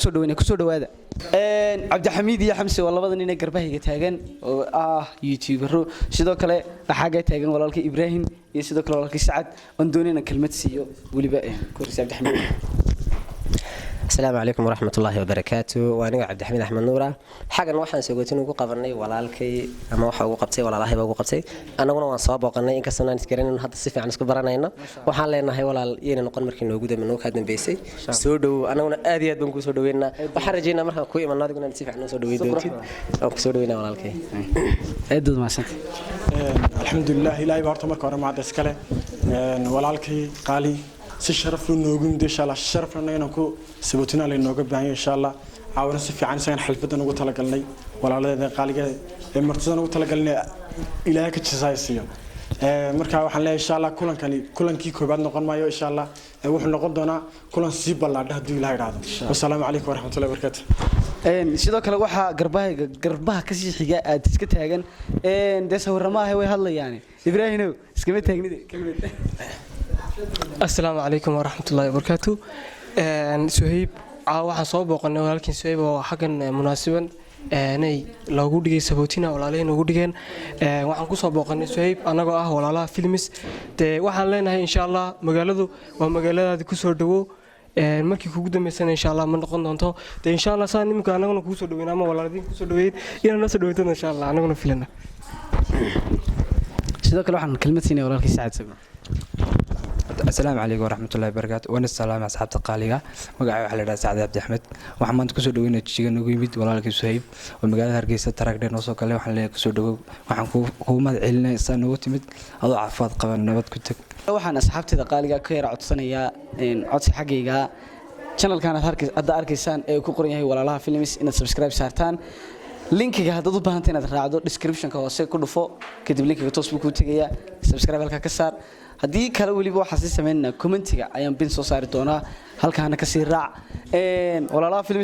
soo dhawaada Cabdixamiid iyo Xamsi waa labada nin ee garbahiga taagan oo YouTuber sidoo kale xaga taagan walaalkii Ibrahim iyo sidoo kale walaalkii Saad aan doonayna kelmad siiyo waliba kursi Cabdixamiid السلام عليكم ورحمة الله وبركاته وأنا عبد الحميد أحمد نورة حاجة واحد سويتين وقبرني ولا الكي أما واحد وقبتي ولا الله وقبتي أنا قلنا وصاب وقلنا إن كسرنا نتكلم إن هذا الصيف عن سكبرنا هنا وحالنا هي ولا ين نقول مركين وجودة من وقت من بيسي سودو أنا قلنا أديت بنكو سودوينا وحرجينا مرة كوي من نادي قلنا نصيف عن سودوي دوتي أو سودوينا ولا الكي أدود ما سنت الحمد لله لا يبارك مرك ورا مع دسكله ولا الكي قالي si sharaf loo noogu insha Allah sharafna inaan ku sabotina la inooga baahan insha Allah caawina si fiican sayn xalfadan ugu tala galnay walaalada qaaliga ee martidan ugu tala galnay ilaahay ka jisaysiyo marka waxaan leeyahay insha Allah kulankii koobaad noqon maayo insha Allah wuxuu noqon doonaa kulan si ballaadh hadii ilaahay raado wassalaamu alaykum warahmatullahi wabarakatuh sidoo kale waxa garbaha ka sii xiga aad iska taagan sawiramaha way hadlayaan Ibrahim iskama taagnid kelmad السلام عليكم ورحمة الله وبركاته سهيب waxaan soo booqanay walaalkiin Suhayb oo xagan munaasabad inay loogu dhigay sabootina walaalaheen ugu dhigeen waxaan ku soo booqanay Suhayb anagoo ah walaalaha filmis waxaan leenahay insha Allah magaaladu waa magaaladaada ku soo dhawo markii kugu dambeysana insha Allah ma noqon doonto insha Allah saan nimka anaguna ku soo dhaweynaa ama walaaladiin ku soo dhaweeyay inaan soo dhaweeyo insha Allah anaguna filana sidoo kale waxaan kelmad siinay walaalkii Saad السلام عليكم ورحمة الله وبركاته وأنا السلام أصحاب تقالية مقعد على سعد عبد الحميد وحمد كسر دوينا تشيجن وجيمد ولا لك سهيب والمقالة هرجيسة ترك دين وصل كله وحنا كسر دو وحنكو هو ما علنا إنسان وتمد أضعف فاض قبل نبض كنت waxaan asxaabtida qaaliga ka yar codsanaya codsi xaqiiga channel kana arkaysaan ee ku qoran yahay walaalaha films inaad subscribe saartaan linkiga hadad u baahantahay inaad raacdo description ka hoose ku dhufo kadib linkiga toos buu ku tagaya subscribe halka ka saar hadii kale waliba waxa si sameeyna commentiga ayaan bin soo saari doonaa halkaana ka sii raac walaalaha